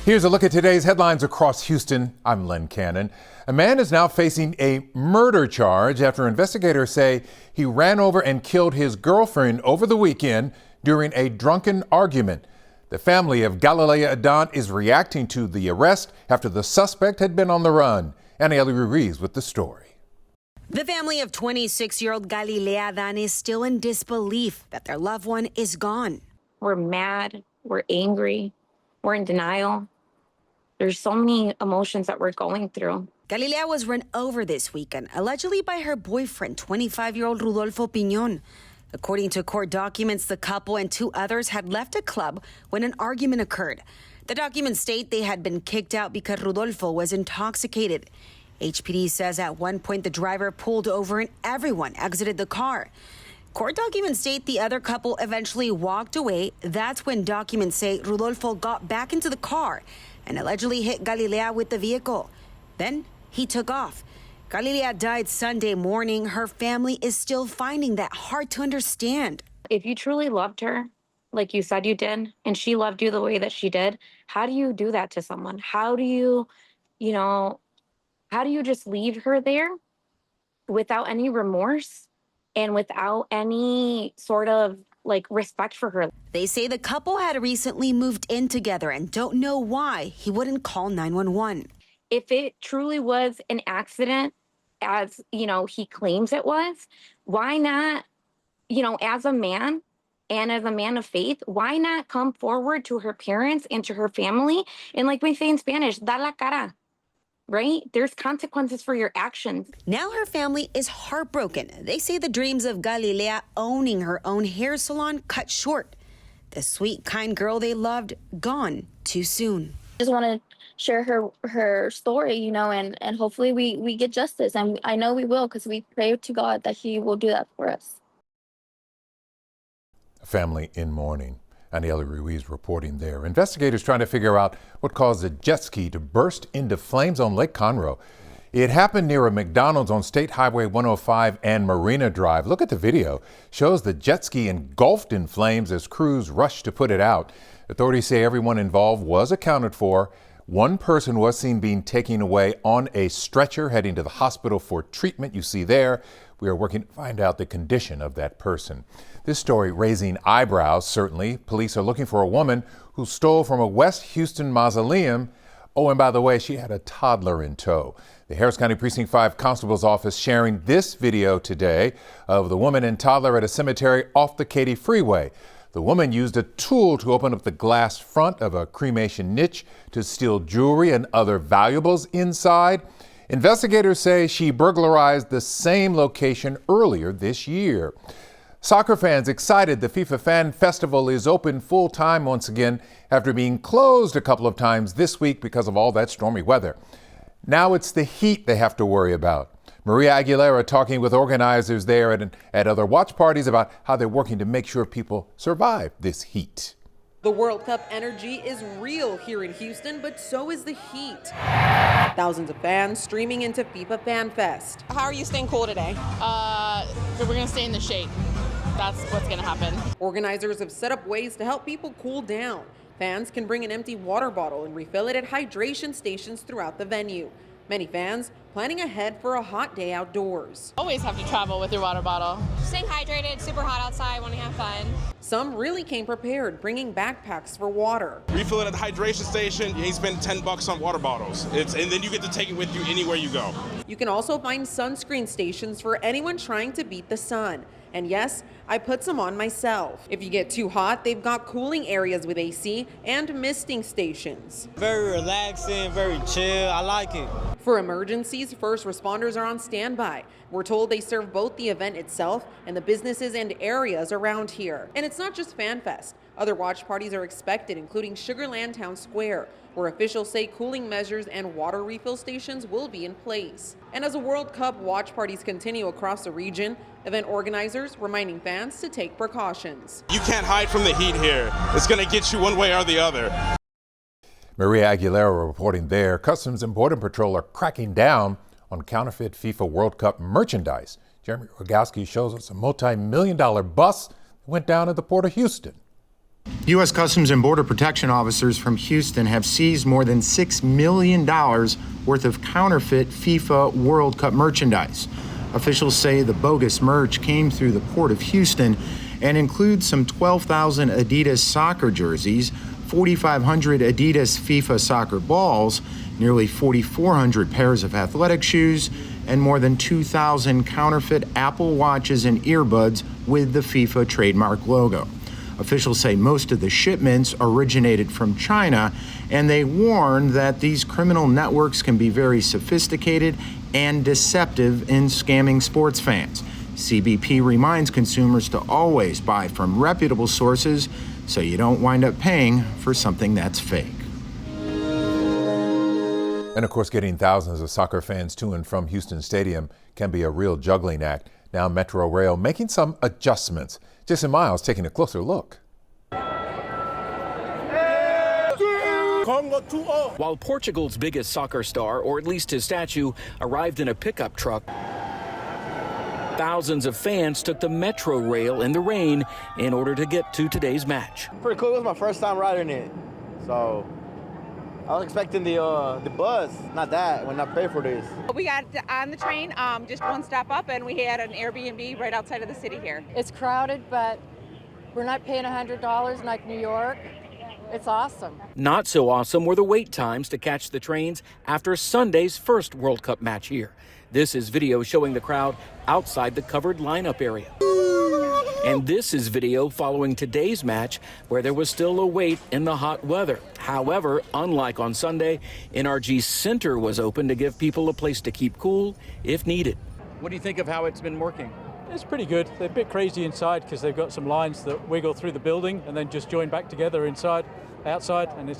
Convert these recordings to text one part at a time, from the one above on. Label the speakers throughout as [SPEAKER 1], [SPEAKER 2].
[SPEAKER 1] Here's a look at today's headlines across Houston. I'm Len Cannon. A man is now facing a murder charge after investigators say he ran over and killed his girlfriend over the weekend during a drunken argument. The family of Galilea Adant is reacting to the arrest after the suspect had been on the run. Aniela Ruiz with the story.
[SPEAKER 2] The family of 26-year-old Galilea Adant is still in disbelief that their loved one is gone.
[SPEAKER 3] We're mad, we're angry, we're in denial. There's so many emotions that we're going through.
[SPEAKER 2] Galilea was run over this weekend, allegedly by her boyfriend, 25-year-old Rodolfo Piñon. According to court documents, the couple and two others had left a club when an argument occurred. The documents state they had been kicked out because Rodolfo was intoxicated. HPD says at one point the driver pulled over and everyone exited the car. Court documents state the other couple eventually walked away. That's when documents say Rodolfo got back into the car and allegedly hit Galilea with the vehicle. Then he took off. Galilea died Sunday morning. Her family is still finding that hard to understand.
[SPEAKER 3] If you truly loved her, like you said you did, and she loved you the way that she did, how do you do that to someone? How do you just leave her there without any remorse and without any sort of respect for her?
[SPEAKER 2] They say the couple had recently moved in together and don't know why he wouldn't call 911.
[SPEAKER 3] If it truly was an accident, as he claims it was, why not, as a man and as a man of faith, why not come forward to her parents and to her family? And like we say in Spanish, da la cara. Right? There's consequences for your actions.
[SPEAKER 2] Now her family is heartbroken. They say the dreams of Galilea owning her own hair salon cut short. The sweet, kind girl they loved, gone too soon.
[SPEAKER 4] Just want to share her story, and hopefully we get justice. And I know we will, because we pray to God that he will do that for us.
[SPEAKER 1] A family in mourning. Aniela Ruiz reporting there. Investigators trying to figure out what caused a jet ski to burst into flames on Lake Conroe. It happened near a McDonald's on State Highway 105 and Marina Drive. Look at the video. Shows the jet ski engulfed in flames as crews rushed to put it out. Authorities say everyone involved was accounted for. One person was seen being taken away on a stretcher heading to the hospital for treatment. You see there. We are working to find out the condition of that person. This story raising eyebrows, certainly. Police are looking for a woman who stole from a West Houston mausoleum. Oh, and by the way, she had a toddler in tow. The Harris County Precinct 5 Constable's Office sharing this video today of the woman and toddler at a cemetery off the Katy Freeway. The woman used a tool to open up the glass front of a cremation niche to steal jewelry and other valuables inside. Investigators say she burglarized the same location earlier this year. Soccer fans excited the FIFA Fan Festival is open full-time once again after being closed a couple of times this week because of all that stormy weather. Now it's the heat they have to worry about. Maria Aguilera talking with organizers there at other watch parties about how they're working to make sure people survive this heat.
[SPEAKER 5] The World Cup energy is real here in Houston, but so is the heat. Thousands of fans streaming into FIFA Fan Fest.
[SPEAKER 6] How are you staying cool today? We're going to stay in the shade. That's what's going to happen.
[SPEAKER 5] Organizers have set up ways to help people cool down. Fans can bring an empty water bottle and refill it at hydration stations throughout the venue. Many fans planning ahead for a hot day outdoors.
[SPEAKER 6] Always have to travel with your water bottle.
[SPEAKER 7] Staying hydrated, super hot outside, want to have fun.
[SPEAKER 5] Some really came prepared, bringing backpacks for water.
[SPEAKER 8] Refill it at the hydration station. You spend $10 on water bottles. And then you get to take it with you anywhere you go.
[SPEAKER 5] You can also find sunscreen stations for anyone trying to beat the sun. And yes, I put some on myself. If you get too hot, they've got cooling areas with AC and misting stations.
[SPEAKER 9] Very relaxing, very chill. I like it.
[SPEAKER 5] For emergencies, first responders are on standby. We're told they serve both the event itself and the businesses and areas around here. And it's not just FanFest. Other watch parties are expected, including Sugarland Town Square, where officials say cooling measures and water refill stations will be in place. And as the World Cup watch parties continue across the region, event organizers reminding fans to take precautions.
[SPEAKER 8] You can't hide from the heat here. It's going to get you one way or the other.
[SPEAKER 1] Maria Aguilera reporting there. Customs and Border Patrol are cracking down on counterfeit FIFA World Cup merchandise. Jeremy Rogowski shows us a multi-million-dollar bus that went down at the Port of Houston.
[SPEAKER 10] U.S. Customs and Border Protection officers from Houston have seized more than $6 million worth of counterfeit FIFA World Cup merchandise. Officials say the bogus merch came through the port of Houston and includes some 12,000 Adidas soccer jerseys, 4,500 Adidas FIFA soccer balls, nearly 4,400 pairs of athletic shoes, and more than 2,000 counterfeit Apple Watches and earbuds with the FIFA trademark logo. Officials say most of the shipments originated from China, and they warn that these criminal networks can be very sophisticated and deceptive in scamming sports fans. CBP reminds consumers to always buy from reputable sources so you don't wind up paying for something that's fake.
[SPEAKER 1] And of course, getting thousands of soccer fans to and from Houston Stadium can be a real juggling act. Now Metro Rail making some adjustments. Jason Miles taking a closer look.
[SPEAKER 11] While Portugal's biggest soccer star, or at least his statue, arrived in a pickup truck, thousands of fans took the Metro Rail in the rain in order to get to today's match.
[SPEAKER 9] Pretty cool. It was my first time riding it, so I was expecting the buzz, not that, when I paid for this.
[SPEAKER 12] We got on the train just one stop up, and we had an Airbnb right outside of the city here.
[SPEAKER 13] It's crowded, but we're not paying $100 like New York. It's awesome.
[SPEAKER 11] Not so awesome were the wait times to catch the trains after Sunday's first World Cup match here. This is video showing the crowd outside the covered lineup area. And this is video following today's match where there was still a wait in the hot weather. However, unlike on Sunday, NRG Center was open to give people a place to keep cool if needed.
[SPEAKER 14] What do you think of how it's been working?
[SPEAKER 15] It's pretty good. They're a bit crazy inside because they've got some lines that wiggle through the building and then just join back together outside, and it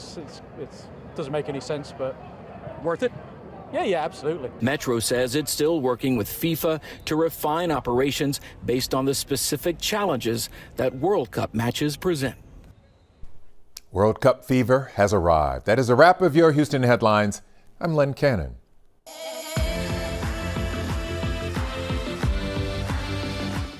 [SPEAKER 15] doesn't make any sense, but
[SPEAKER 11] worth it?
[SPEAKER 15] Yeah, absolutely.
[SPEAKER 11] Metro says it's still working with FIFA to refine operations based on the specific challenges that World Cup matches present.
[SPEAKER 1] World Cup fever has arrived. That is a wrap of your Houston headlines. I'm Len Cannon.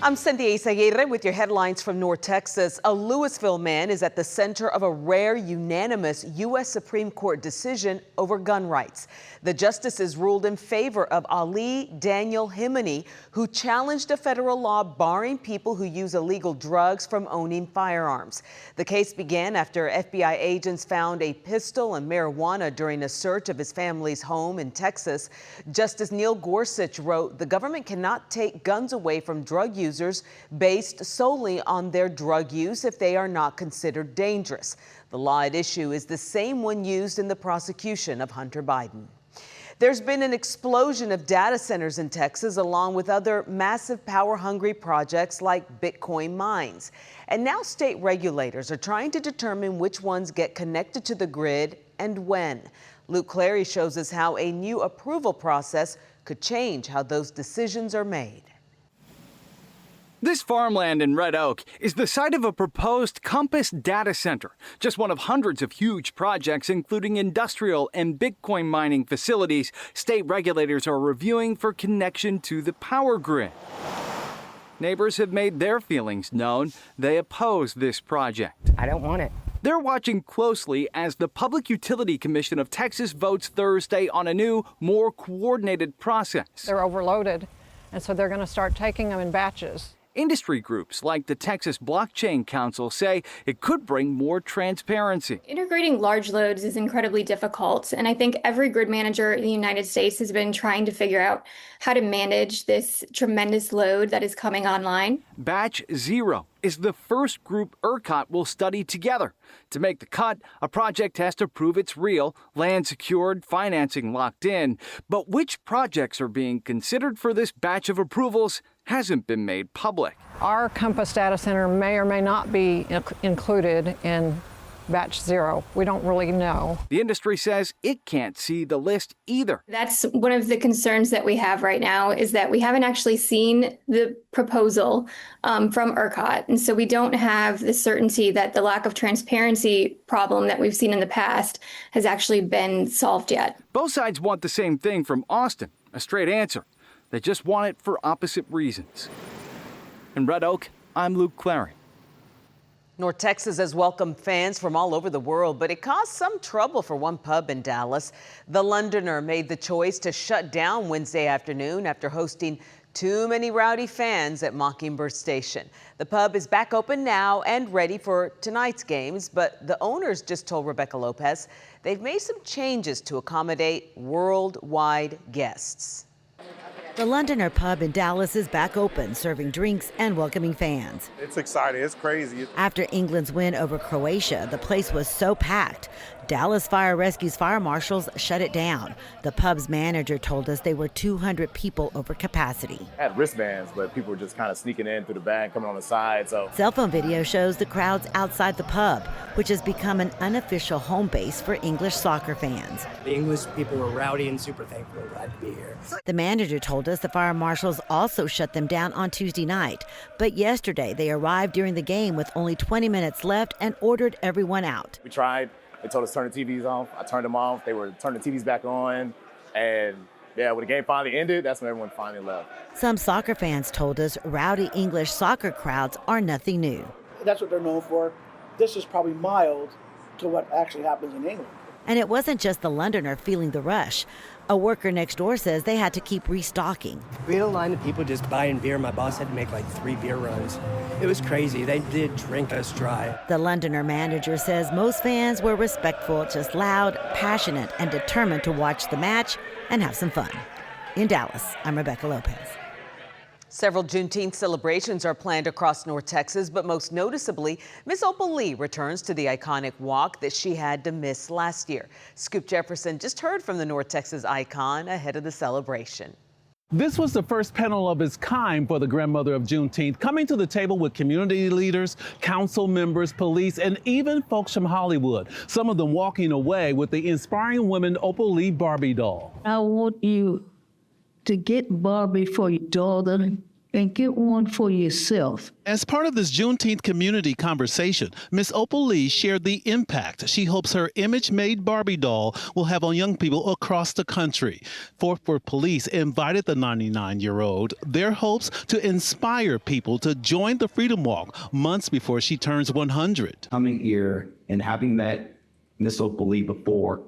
[SPEAKER 16] I'm Cynthia Izaguirre with your headlines from North Texas. A Louisville man is at the center of a rare unanimous U.S. Supreme Court decision over gun rights. The justices ruled in favor of Ali Daniel Himony, who challenged a federal law barring people who use illegal drugs from owning firearms. The case began after FBI agents found a pistol and marijuana during a search of his family's home in Texas. Justice Neil Gorsuch wrote, "The government cannot take guns away from drug users based solely on their drug use if they are not considered dangerous." The law at issue is the same one used in the prosecution of Hunter Biden. There's been an explosion of data centers in Texas, along with other massive power-hungry projects like Bitcoin mines. And now state regulators are trying to determine which ones get connected to the grid and when. Luke Clary shows us how a new approval process could change how those decisions are made.
[SPEAKER 17] This farmland in Red Oak is the site of a proposed Compass data center, just one of hundreds of huge projects including industrial and Bitcoin mining facilities state regulators are reviewing for connection to the power grid. Neighbors have made their feelings known. They oppose this project.
[SPEAKER 18] I don't want it.
[SPEAKER 17] They're watching closely as the Public Utility Commission of Texas votes Thursday on a new, more coordinated process.
[SPEAKER 13] They're overloaded, and so they're going to start taking them in batches.
[SPEAKER 17] Industry groups like the Texas Blockchain Council say it could bring more transparency.
[SPEAKER 19] Integrating large loads is incredibly difficult, and I think every grid manager in the United States has been trying to figure out how to manage this tremendous load that is coming online.
[SPEAKER 17] Batch Zero is the first group ERCOT will study together. To make the cut, a project has to prove it's real, land secured, financing locked in. But which projects are being considered for this batch of approvals hasn't been made public.
[SPEAKER 13] Our Compass data center may or may not be included in Batch Zero. We don't really know.
[SPEAKER 17] The industry says it can't see the list either.
[SPEAKER 19] That's one of the concerns that we have right now, is that we haven't actually seen the proposal from ERCOT. And so we don't have the certainty that the lack of transparency problem that we've seen in the past has actually been solved yet.
[SPEAKER 17] Both sides want the same thing from Austin, a straight answer. They just want it for opposite reasons. In Red Oak, I'm Luke Clary.
[SPEAKER 16] North Texas has welcomed fans from all over the world, but it caused some trouble for one pub in Dallas. The Londoner made the choice to shut down Wednesday afternoon after hosting too many rowdy fans at Mockingbird Station. The pub is back open now and ready for tonight's games, but the owners just told Rebecca Lopez they've made some changes to accommodate worldwide guests.
[SPEAKER 18] The Londoner pub in Dallas is back open, serving drinks and welcoming fans.
[SPEAKER 20] It's exciting. It's crazy.
[SPEAKER 18] After England's win over Croatia, the place was so packed. Dallas Fire Rescue's fire marshals shut it down. The pub's manager told us they were 200 people over capacity.
[SPEAKER 21] I had wristbands, but people were just kind of sneaking in through the back, coming on the side. So
[SPEAKER 18] cell phone video shows the crowds outside the pub, which has become an unofficial home base for English soccer fans.
[SPEAKER 22] The English people were rowdy and super thankful and glad to be here.
[SPEAKER 18] The manager told us the fire marshals also shut them down on Tuesday night, but yesterday they arrived during the game with only 20 minutes left and ordered everyone out.
[SPEAKER 21] We tried. They told us to turn the TVs off. I turned them off. They were turning the TVs back on. And yeah, when the game finally ended, that's when everyone finally left.
[SPEAKER 18] Some soccer fans told us rowdy English soccer crowds are nothing new.
[SPEAKER 23] That's what they're known for. This is probably mild to what actually happens in England.
[SPEAKER 18] And it wasn't just the Londoner feeling the rush. A worker next door says they had to keep restocking.
[SPEAKER 22] We had a line of people just buying beer. My boss had to make like 3 beer runs. It was crazy. They did drink us dry.
[SPEAKER 18] The Londoner manager says most fans were respectful, just loud, passionate, and determined to watch the match and have some fun. In Dallas, I'm Rebecca Lopez.
[SPEAKER 16] Several Juneteenth celebrations are planned across North Texas, but most noticeably, Miss Opal Lee returns to the iconic walk that she had to miss last year. Scoop Jefferson just heard from the North Texas icon ahead of the celebration.
[SPEAKER 24] This was the first panel of its kind for the grandmother of Juneteenth, coming to the table with community leaders, council members, police, and even folks from Hollywood, some of them walking away with the inspiring woman Opal Lee Barbie doll.
[SPEAKER 25] I want you to get Barbie for your daughter and get one for yourself.
[SPEAKER 24] As part of this Juneteenth community conversation, Miss Opal Lee shared the impact she hopes her image-made Barbie doll will have on young people across the country. Fort Worth Police invited the 99-year-old their hopes to inspire people to join the Freedom Walk months before she turns 100.
[SPEAKER 26] Coming here and having met Miss Opal Lee before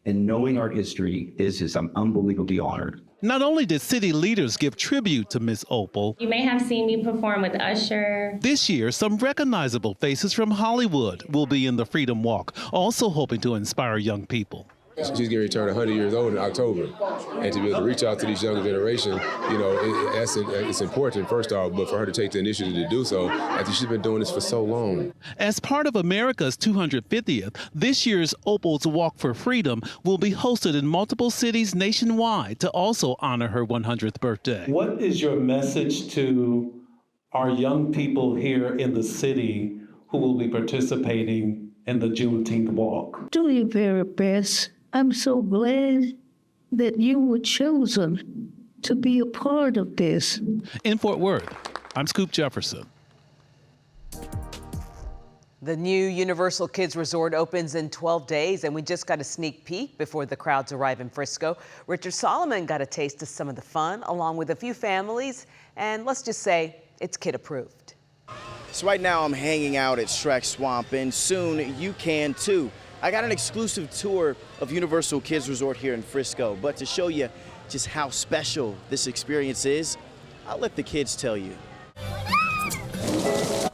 [SPEAKER 26] and knowing our history I'm unbelievably honored.
[SPEAKER 24] Not only did city leaders give tribute to Miss Opal,
[SPEAKER 27] you may have seen me perform with Usher.
[SPEAKER 24] This year, some recognizable faces from Hollywood will be in the Freedom Walk, also hoping to inspire young people.
[SPEAKER 28] She's getting ready to turn 100 years old in October. And to be able to reach out to these younger generation, you know, it's important, first off, but for her to take the initiative to do so, after she's been doing this for so long.
[SPEAKER 24] As part of America's 250th, this year's Opal's Walk for Freedom will be hosted in multiple cities nationwide to also honor her 100th birthday.
[SPEAKER 29] What is your message to our young people here in the city who will be participating in the Juneteenth Walk?
[SPEAKER 25] Do your very best. I'm so glad that you were chosen to be a part of this.
[SPEAKER 24] In Fort Worth, I'm Scoop Jefferson.
[SPEAKER 16] The new Universal Kids Resort opens in 12 days, and we just got a sneak peek before the crowds arrive in Frisco. Richard Solomon got a taste of some of the fun, along with a few families, and let's just say it's kid approved.
[SPEAKER 30] So right now I'm hanging out at Shrek Swamp, and soon you can too. I got an exclusive tour of Universal Kids Resort here in Frisco, but to show you just how special this experience is, I'll let the kids tell you.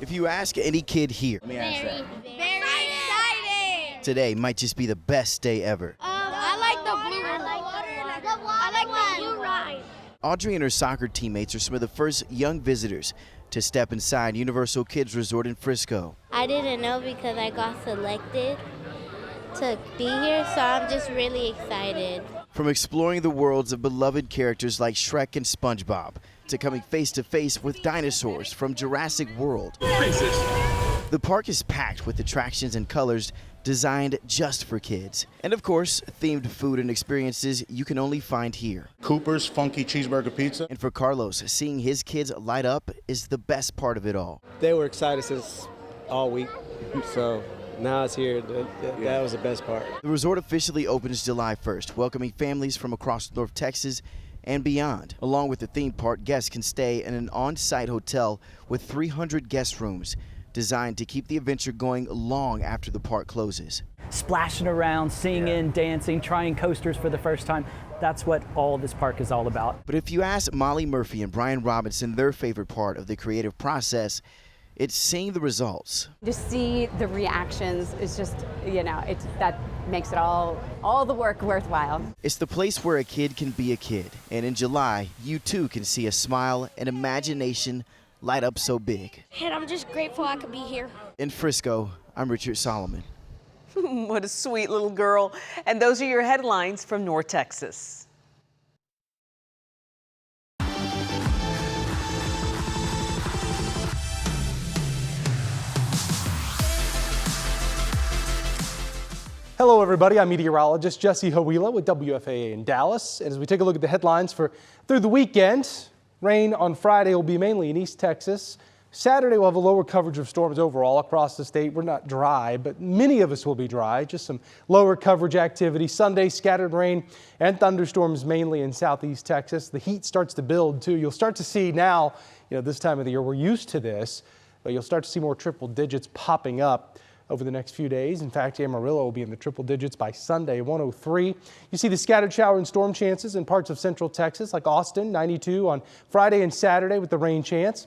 [SPEAKER 30] If you ask any kid here, let me ask that.
[SPEAKER 7] Very excited.
[SPEAKER 30] Today might just be the best day ever.
[SPEAKER 7] I like the blue one. I like the blue ride.
[SPEAKER 30] Audrey and her soccer teammates are some of the first young visitors to step inside Universal Kids Resort in Frisco.
[SPEAKER 31] I didn't know because I got selected to be here, so I'm just really excited.
[SPEAKER 30] From exploring the worlds of beloved characters like Shrek and SpongeBob, to coming face to face with dinosaurs from Jurassic World. The park is packed with attractions and colors designed just for kids. And of course, themed food and experiences you can only find here.
[SPEAKER 32] Cooper's Funky Cheeseburger Pizza.
[SPEAKER 30] And for Carlos, seeing his kids light up is the best part of it all.
[SPEAKER 33] They were excited since all week, so now it's here. That was the best part.
[SPEAKER 30] The resort officially opens July 1st, welcoming families from across North Texas and beyond. Along with the theme park, guests can stay in an on-site hotel with 300 guest rooms. designed to keep the adventure going long after the park closes.
[SPEAKER 2] Splashing around, singing, dancing, trying coasters for the first time. That's what all of this park is all about.
[SPEAKER 30] But if you ask Molly Murphy and Brian Robinson their favorite part of the creative process, it's seeing the results.
[SPEAKER 3] To see the reactions is just, that makes it all the work worthwhile.
[SPEAKER 30] It's the place where a kid can be a kid. And in July, you too can see a smile and imagination light up so big.
[SPEAKER 7] And I'm just grateful I could be here.
[SPEAKER 30] In Frisco, I'm Richard Solomon.
[SPEAKER 16] What a sweet little girl. And those are your headlines from North Texas.
[SPEAKER 4] Hello, everybody. I'm meteorologist Jesse Hawila with WFAA in Dallas. And as we take a look at the headlines through the weekend, rain on Friday will be mainly in East Texas. Saturday we'll have a lower coverage of storms overall across the state. We're not dry, but many of us will be dry. Just some lower coverage activity. Sunday, scattered rain and thunderstorms mainly in southeast Texas. The heat starts to build too. You'll start to see now, this time of the year, we're used to this, but you'll start to see more triple digits popping up over the next few days. In fact, Amarillo will be in the triple digits by Sunday, 103. You see the scattered shower and storm chances in parts of central Texas, like Austin, 92 on Friday and Saturday with the rain chance.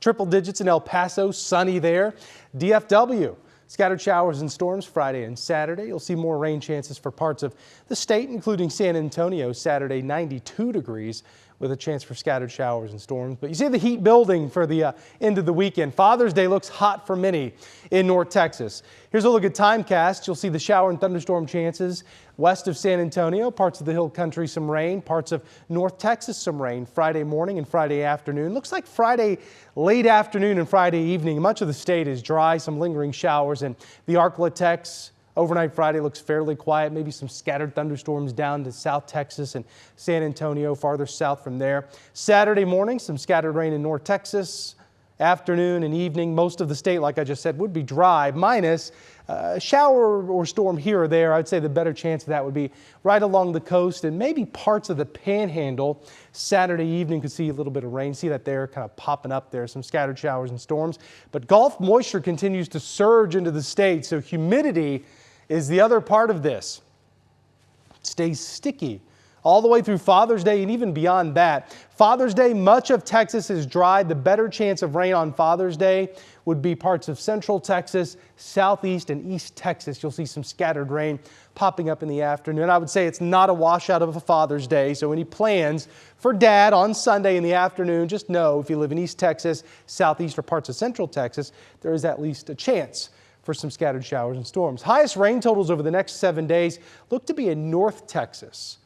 [SPEAKER 4] Triple digits in El Paso, sunny there. DFW, scattered showers and storms Friday and Saturday. You'll see more rain chances for parts of the state, including San Antonio, Saturday, 92 degrees. With a chance for scattered showers and storms. But you see the heat building for the end of the weekend. Father's Day looks hot for many in North Texas. Here's a look at Timecast. You'll see the shower and thunderstorm chances west of San Antonio, parts of the hill country, some rain, parts of North Texas, some rain Friday morning and Friday afternoon. Looks like Friday late afternoon and Friday evening. Much of the state is dry, some lingering showers, and the Arklatex. Overnight Friday looks fairly quiet, maybe some scattered thunderstorms down to South Texas and San Antonio, farther south from there. Saturday morning, some scattered rain in North Texas. Afternoon and evening, most of the state, like I just said, would be dry, minus a shower or storm here or there. I'd say the better chance of that would be right along the coast and maybe parts of the Panhandle. Saturday evening could see a little bit of rain. See that there kind of popping up there, some scattered showers and storms. But Gulf moisture continues to surge into the state, so humidity is the other part of this. It stays sticky all the way through Father's Day and even beyond that. Father's Day, much of Texas is dry. The better chance of rain on Father's Day would be parts of central Texas, southeast and east Texas. You'll see some scattered rain popping up in the afternoon. I would say it's not a washout of a Father's Day, so any plans for Dad on Sunday in the afternoon, just know if you live in East Texas, southeast or parts of central Texas, there is at least a chance for some scattered showers and storms. Highest rain totals over the next 7 days look to be in North Texas.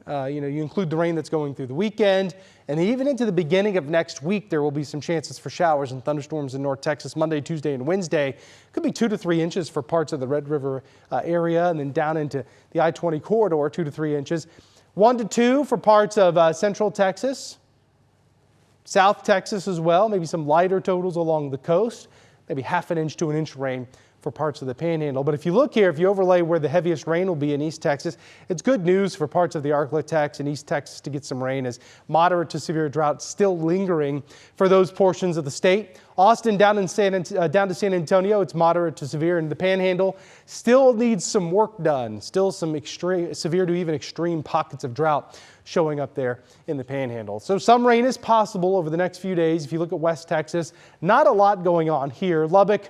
[SPEAKER 4] You include the rain that's going through the weekend, and even into the beginning of next week, there will be some chances for showers and thunderstorms in North Texas Monday, Tuesday, and Wednesday. Could be 2 to 3 inches for parts of the Red River area, and then down into the I-20 corridor, 2 to 3 inches. 1 to 2 for parts of central Texas, South Texas as well. Maybe some lighter totals along the coast. Maybe ½ an inch to 1 inch rain for parts of the Panhandle. But if you look here, if you overlay where the heaviest rain will be in East Texas, it's good news for parts of the Arklatex and East Texas to get some rain, as moderate to severe drought still lingering for those portions of the state. Austin down to San Antonio, it's moderate to severe, and the Panhandle still needs some work done. Still some severe to even extreme pockets of drought showing up there in the Panhandle. So some rain is possible over the next few days. If you look at West Texas, not a lot going on here. Lubbock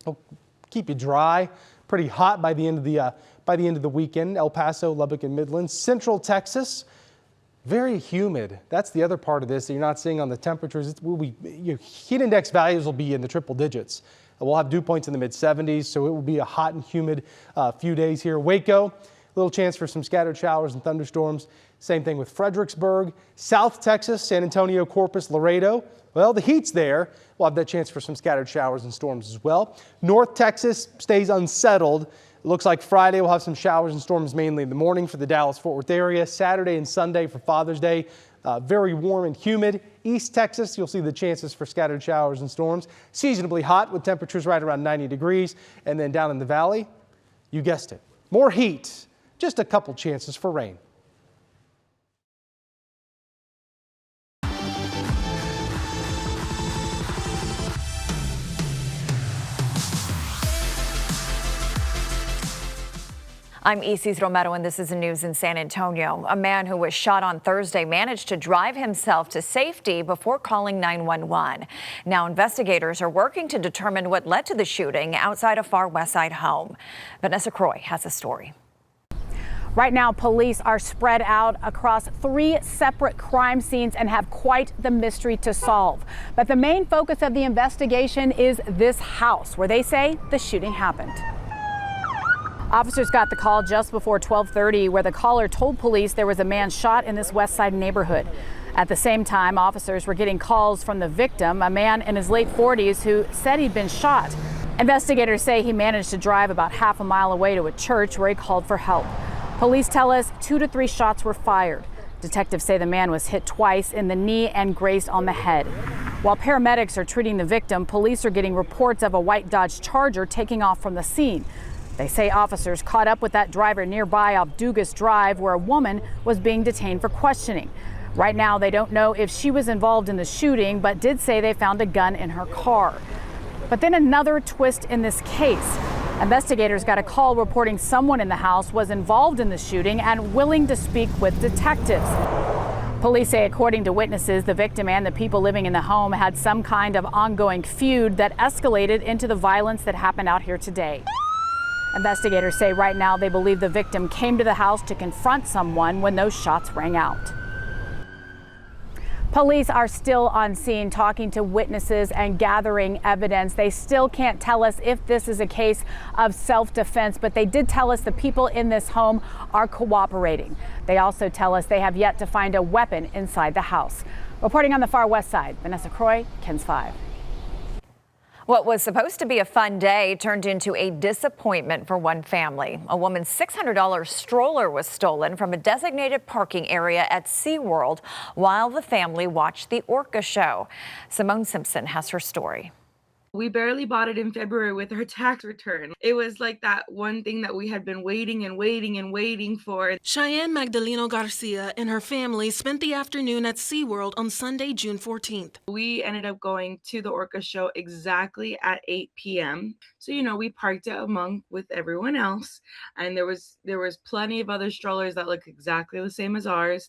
[SPEAKER 4] will keep you dry, pretty hot by the end of the weekend. El Paso, Lubbock, and Midland. Central Texas, very humid. That's the other part of this that you're not seeing on the temperatures. Heat index values will be in the triple digits. We'll have dew points in the mid-70s, so it will be a hot and humid few days here. Waco, little chance for some scattered showers and thunderstorms. Same thing with Fredericksburg. South Texas, San Antonio, Corpus, Laredo. Well, the heat's there. We'll have that chance for some scattered showers and storms as well. North Texas stays unsettled. It looks like Friday we'll have some showers and storms mainly in the morning for the Dallas-Fort Worth area. Saturday and Sunday for Father's Day, very warm and humid. East Texas, you'll see the chances for scattered showers and storms. Seasonably hot with temperatures right around 90 degrees. And then down in the valley, you guessed it, more heat. Just a couple chances for rain.
[SPEAKER 1] I'm Isis Romero, and this is the news in San Antonio. A man who was shot on Thursday managed to drive himself to safety before calling 911. Now investigators are working to determine what led to the shooting outside a Far West Side home. Vanessa Croy has a story.
[SPEAKER 5] Right now, police are spread out across 3 separate crime scenes and have quite the mystery to solve. But the main focus of the investigation is this house where they say the shooting happened. Officers got the call just before 12:30 where the caller told police there was a man shot in this West Side neighborhood. At the same time, officers were getting calls from the victim, a man in his late 40s who said he'd been shot. Investigators say he managed to drive about half a mile away to a church where he called for help. Police tell us 2 to 3 shots were fired. Detectives say the man was hit twice in the knee and grazed on the head. While paramedics are treating the victim, police are getting reports of a white Dodge Charger taking off from the scene. They say officers caught up with that driver nearby off Dugas Drive where a woman was being detained for questioning. Right now, they don't know if she was involved in the shooting, but did say they found a gun in her car. But then another twist in this case. Investigators got a call reporting someone in the house was involved in the shooting and willing to speak with detectives. Police say, according to witnesses, the victim and the people living in the home had some kind of ongoing feud that escalated into the violence that happened out here today. Investigators say right now they believe the victim came to the house to confront someone when those shots rang out. Police are still on scene talking to witnesses and gathering evidence. They still can't tell us if this is a case of self-defense, but they did tell us the people in this home are cooperating. They also tell us they have yet to find a weapon inside the house. Reporting on the Far West Side, Vanessa Croy, KENS 5.
[SPEAKER 1] What was supposed to be a fun day turned into a disappointment for one family. A woman's $600 stroller was stolen from a designated parking area at SeaWorld while the family watched the orca show. Simone Simpson has her story.
[SPEAKER 6] We barely bought it in February with her tax return. It was like that one thing that we had been waiting and waiting and waiting for.
[SPEAKER 8] Cheyenne Magdaleno Garcia and her family spent the afternoon at SeaWorld on Sunday, June 14th.
[SPEAKER 6] We ended up going to the orca show exactly at 8 p.m. So, you know, we parked it with everyone else. And there was plenty of other strollers that look exactly the same as ours.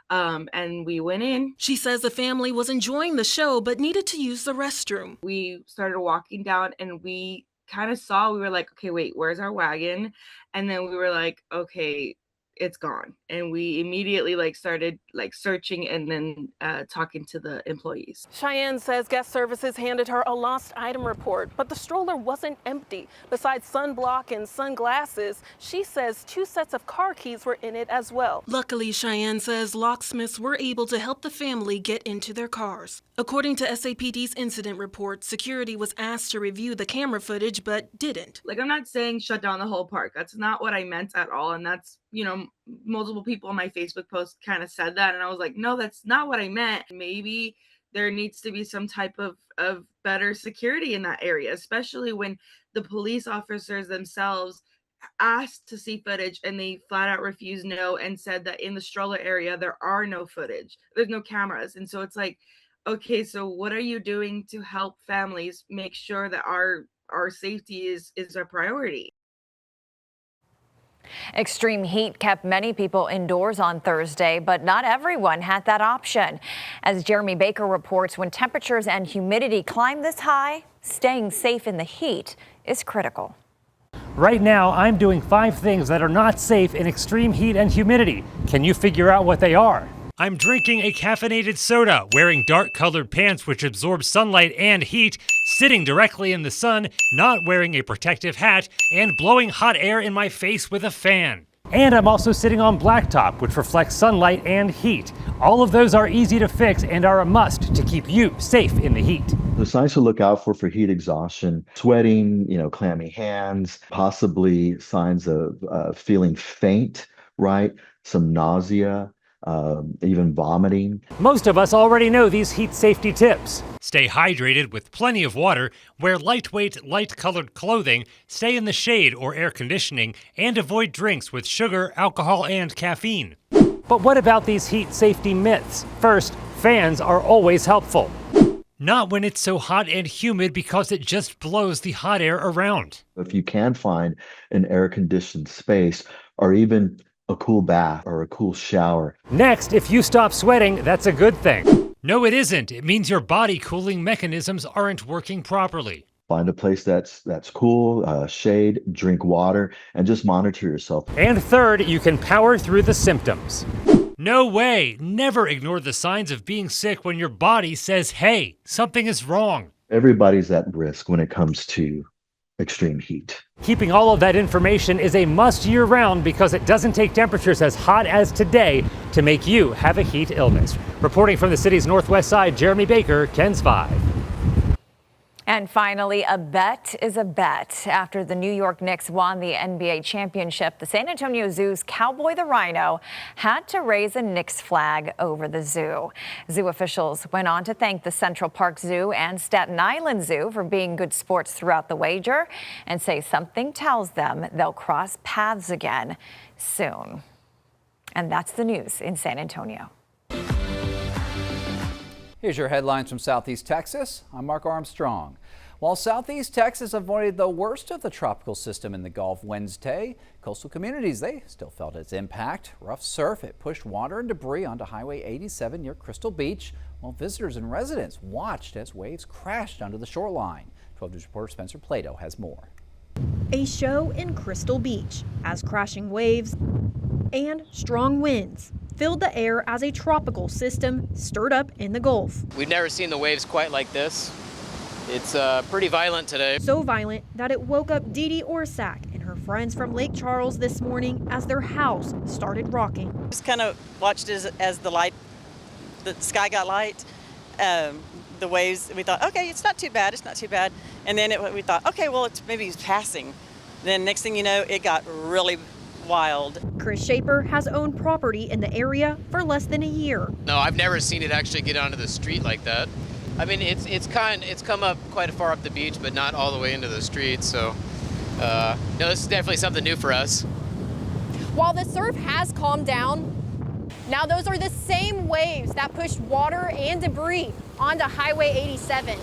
[SPEAKER 6] And we went in.
[SPEAKER 8] She says the family was enjoying the show, but needed to use the restroom.
[SPEAKER 6] We started walking down and we kind of saw, we were like, okay, wait, where's our wagon? And then we were like, okay, it's gone. And we immediately started searching and then talking to the employees.
[SPEAKER 8] Cheyenne says guest services handed her a lost item report, but the stroller wasn't empty. Besides sunblock and sunglasses, she says 2 sets of car keys were in it as well. Luckily, Cheyenne says locksmiths were able to help the family get into their cars. According to SAPD's incident report, security was asked to review the camera footage, but didn't.
[SPEAKER 6] I'm not saying shut down the whole park. That's not what I meant at all. And that's, multiple people on my Facebook post kind of said that. And I was like, no, that's not what I meant. Maybe there needs to be some type of better security in that area, especially when the police officers themselves asked to see footage and they flat out refused no and said that in the stroller area, there are no footage. There's no cameras. And so it's like, okay, so what are you doing to help families make sure that our safety is a priority?
[SPEAKER 1] Extreme heat kept many people indoors on Thursday, but not everyone had that option. As Jeremy Baker reports, when temperatures and humidity climb this high, staying safe in the heat is critical.
[SPEAKER 9] Right now, I'm doing 5 things that are not safe in extreme heat and humidity. Can you figure out what they are? I'm drinking a caffeinated soda, wearing dark-colored pants which absorb sunlight and heat, sitting directly in the sun, not wearing a protective hat, and blowing hot air in my face with a fan. And I'm also sitting on blacktop, which reflects sunlight and heat. All of those are easy to fix and are a must to keep you safe in the heat.
[SPEAKER 10] The signs to look out for heat exhaustion: sweating, clammy hands, possibly signs of feeling faint, right? Some nausea. Even vomiting.
[SPEAKER 9] Most of us already know these heat safety tips. Stay hydrated with plenty of water, wear lightweight, light-colored clothing, stay in the shade or air conditioning, and avoid drinks with sugar, alcohol, and caffeine. But what about these heat safety myths? First, fans are always helpful. Not when it's so hot and humid, because it just blows the hot air around.
[SPEAKER 10] If you can find an air-conditioned space or even a cool bath or a cool shower.
[SPEAKER 9] Next, if you stop sweating, that's a good thing. No, it isn't. It means your body cooling mechanisms aren't working properly.
[SPEAKER 10] Find a place that's cool, shade, drink water, and just monitor yourself.
[SPEAKER 9] And third, you can power through the symptoms. No way! Never ignore the signs of being sick when your body says, hey, something is wrong.
[SPEAKER 10] Everybody's at risk when it comes to extreme heat.
[SPEAKER 9] Keeping all of that information is a must year-round because it doesn't take temperatures as hot as today to make you have a heat illness. Reporting from the city's northwest side, Jeremy Baker, KENS 5.
[SPEAKER 1] And finally, a bet is a bet. After the New York Knicks won the NBA championship, the San Antonio Zoo's Cowboy the Rhino had to raise a Knicks flag over the zoo. Zoo officials went on to thank the Central Park Zoo and Staten Island Zoo for being good sports throughout the wager and say something tells them they'll cross paths again soon. And that's the news in San Antonio.
[SPEAKER 11] Here's your headlines from Southeast Texas. I'm Mark Armstrong. While Southeast Texas avoided the worst of the tropical system in the Gulf Wednesday, coastal communities, they still felt its impact. Rough surf, it pushed water and debris onto Highway 87 near Crystal Beach, while visitors and residents watched as waves crashed onto the shoreline. 12 News reporter Spencer Plato has more.
[SPEAKER 12] A show in Crystal Beach as crashing waves and strong winds filled the air as a tropical system stirred up in the Gulf.
[SPEAKER 13] We've never seen the waves quite like this. It's pretty violent today.
[SPEAKER 12] So violent that it woke up Dee Dee Orsak and her friends from Lake Charles this morning as their house started rocking.
[SPEAKER 14] Just kind of watched as the sky got light. The waves, we thought, okay, it's not too bad, And then we thought, okay, well, maybe it's passing. Then next thing you know, it got really wild.
[SPEAKER 12] Chris Shaper has owned property in the area for less than a year.
[SPEAKER 13] No, I've never seen it actually get onto the street like that. I mean, it's come up quite far up the beach, but not all the way into the street. So, no, this is definitely something new for us.
[SPEAKER 12] While the surf has calmed down, now those are the same waves that pushed water and debris onto Highway 87.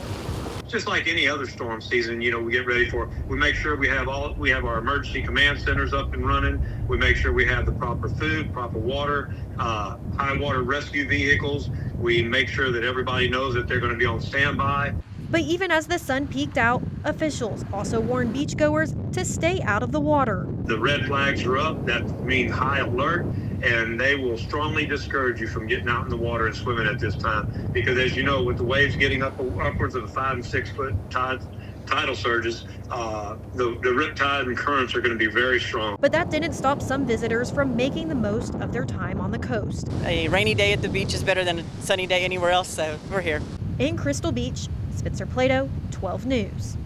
[SPEAKER 15] Just like any other storm season, we get ready for. We make sure we have our emergency command centers up and running. We make sure we have the proper food, proper water, high water rescue vehicles. We make sure that everybody knows that they're going to be on standby.
[SPEAKER 12] But even as the sun peaked out, officials also warned beachgoers to stay out of the water.
[SPEAKER 15] The red flags are up. That means high alert, and they will strongly discourage you from getting out in the water and swimming at this time. Because as you know, with the waves getting upwards of 5 and 6 foot tidal surges, the rip tide and currents are going to be very strong.
[SPEAKER 12] But that didn't stop some visitors from making the most of their time on the coast.
[SPEAKER 14] A rainy day at the beach is better than a sunny day anywhere else, so we're here.
[SPEAKER 12] In Crystal Beach, Spencer Plato, 12 News.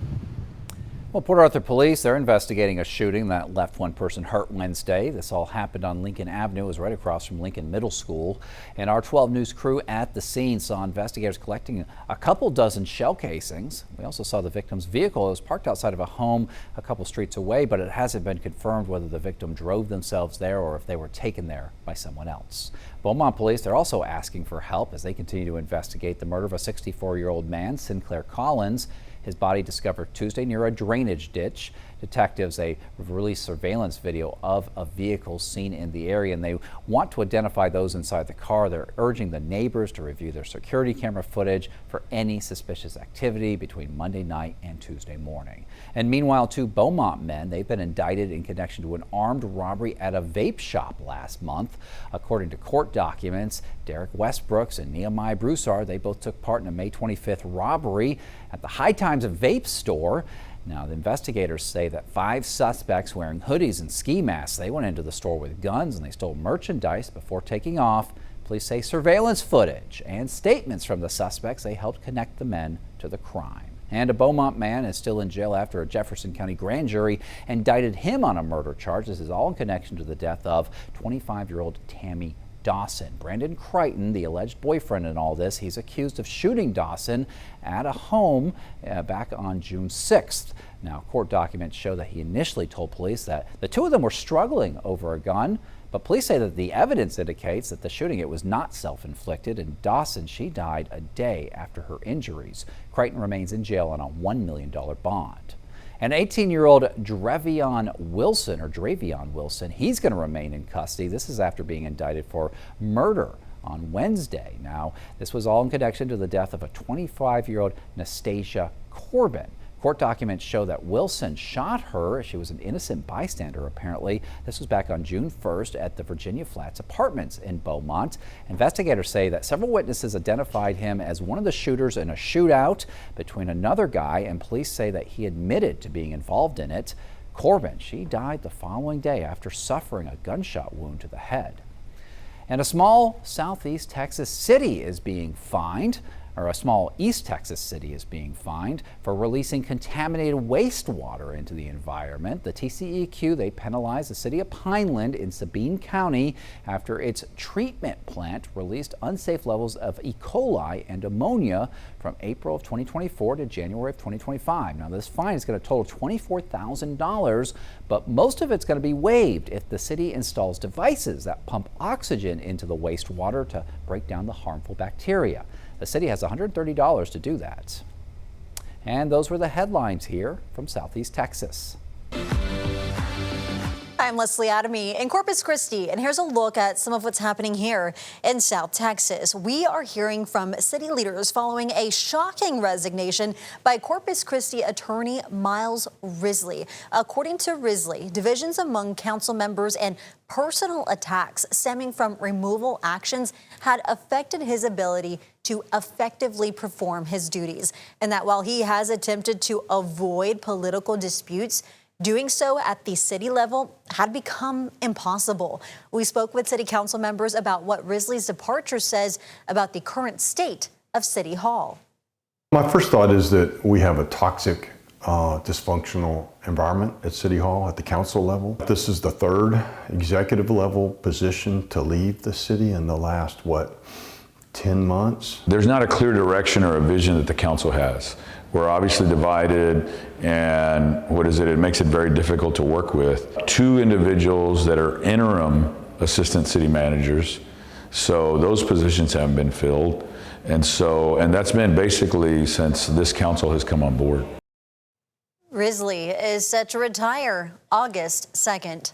[SPEAKER 11] Well, Port Arthur police, they're investigating a shooting that left one person hurt Wednesday. This all happened on Lincoln Avenue. It was right across from Lincoln Middle School. And our 12 News crew at the scene saw investigators collecting a couple dozen shell casings. We also saw the victim's vehicle. It was parked outside of a home a couple streets away, but it hasn't been confirmed whether the victim drove themselves there or if they were taken there by someone else. Beaumont police, they're also asking for help as they continue to investigate the murder of a 64-year-old man, Sinclair Collins. His body discovered Tuesday near a drainage ditch. Detectives, they released surveillance video of a vehicle seen in the area, and they want to identify those inside the car. They're urging the neighbors to review their security camera footage for any suspicious activity between Monday night and Tuesday morning. And meanwhile, 2 Beaumont men, they've been indicted in connection to an armed robbery at a vape shop last month. According to court documents, Derek Westbrooks and Nehemiah Broussard, they both took part in a May 25th robbery at the High Times Vape store. Now, the investigators say that 5 suspects wearing hoodies and ski masks, they went into the store with guns and they stole merchandise before taking off. Police say surveillance footage and statements from the suspects, they helped connect the men to the crime. And a Beaumont man is still in jail after a Jefferson County grand jury indicted him on a murder charge. This is all in connection to the death of 25-year-old Tammy Dawson. Brandon Crichton, the alleged boyfriend in all this, he's accused of shooting Dawson at a home back on June 6th. Now, court documents show that he initially told police that the two of them were struggling over a gun, but police say that the evidence indicates that the shooting, it was not self-inflicted, and Dawson, she died a day after her injuries. Crichton remains in jail on a $1 million bond. An 18-year-old Dravion Wilson, he's going to remain in custody. This is after being indicted for murder on Wednesday. Now, this was all in connection to the death of a 25-year-old Nastasia Corbin. Court documents show that Wilson shot her. She was an innocent bystander, apparently. This was back on June 1st at the Virginia Flats Apartments in Beaumont. Investigators say that several witnesses identified him as one of the shooters in a shootout between another guy, and police say that he admitted to being involved in it. Corbin, she died the following day after suffering a gunshot wound to the head. And a small Southeast Texas city is being fined. Or a small East Texas city is being fined for releasing contaminated wastewater into the environment. The TCEQ, they penalized the city of Pineland in Sabine County after its treatment plant released unsafe levels of E. coli and ammonia from April of 2024 to January of 2025. Now, this fine is going to total $24,000, but most of it's going to be waived if the city installs devices that pump oxygen into the wastewater to break down the harmful bacteria. The city has $130 to do that. And those were the headlines here from Southeast Texas.
[SPEAKER 17] I'm Leslie Adamy in Corpus Christi, and here's a look at some of what's happening here in South Texas. We are hearing from city leaders following a shocking resignation by Corpus Christi attorney Miles Risley. According to Risley, divisions among council members and personal attacks stemming from removal actions had affected his ability to effectively perform his duties, and that while he has attempted to avoid political disputes, doing so at the city level had become impossible. We spoke with city council members about what Risley's departure says about the current state of City Hall.
[SPEAKER 18] My first thought is that we have a toxic, dysfunctional environment at City Hall at the council level. This is the third executive level position to leave the city in the last, 10 months?
[SPEAKER 19] There's not a clear direction or a vision that the council has. We're obviously divided, and it makes it very difficult to work with. Two individuals that are interim assistant city managers, so those positions haven't been filled. And that's been basically since this council has come on board.
[SPEAKER 17] Risley is set to retire August 2nd.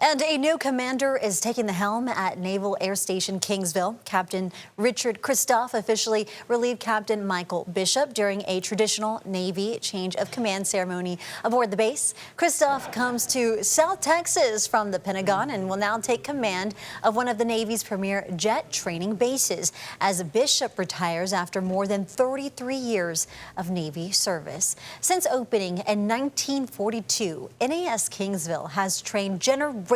[SPEAKER 17] And a new commander is taking the helm at Naval Air Station Kingsville. Captain Richard Kristoff officially relieved Captain Michael Bishop during a traditional Navy change of command ceremony aboard the base. Kristoff comes to South Texas from the Pentagon and will now take command of one of the Navy's premier jet training bases as Bishop retires after more than 33 years of Navy service. Since opening in 1942, NAS Kingsville has trained generations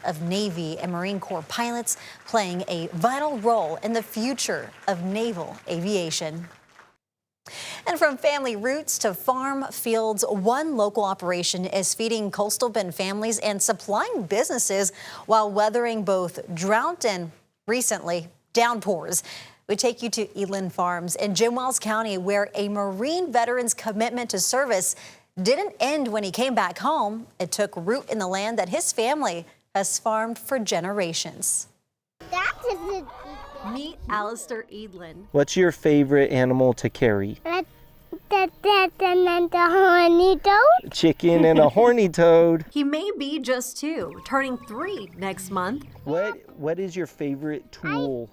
[SPEAKER 17] of Navy and Marine Corps pilots, playing a vital role in the future of naval aviation. And from family roots to farm fields, one local operation is feeding Coastal Bend families and supplying businesses while weathering both drought and, recently, downpours. We take you to Eland Farms in Jim Wells County, where a Marine veteran's commitment to service didn't end when he came back home. It took root in the land that his family has farmed for generations.
[SPEAKER 20] Meet Alistair Eadlin.
[SPEAKER 21] What's your favorite animal to carry?
[SPEAKER 20] The horny toad.
[SPEAKER 21] Chicken and a horny toad.
[SPEAKER 20] He may be just 2, turning 3 next month.
[SPEAKER 21] What is your favorite tool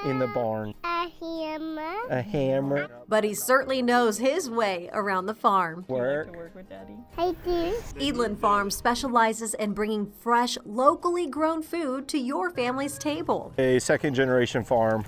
[SPEAKER 21] in the barn?
[SPEAKER 20] A hammer.
[SPEAKER 21] A hammer.
[SPEAKER 20] But he certainly knows his way around the farm.
[SPEAKER 21] Work.
[SPEAKER 20] I do. Eadlin Farms specializes in bringing fresh, locally grown food to your family's table.
[SPEAKER 21] A second-generation farm.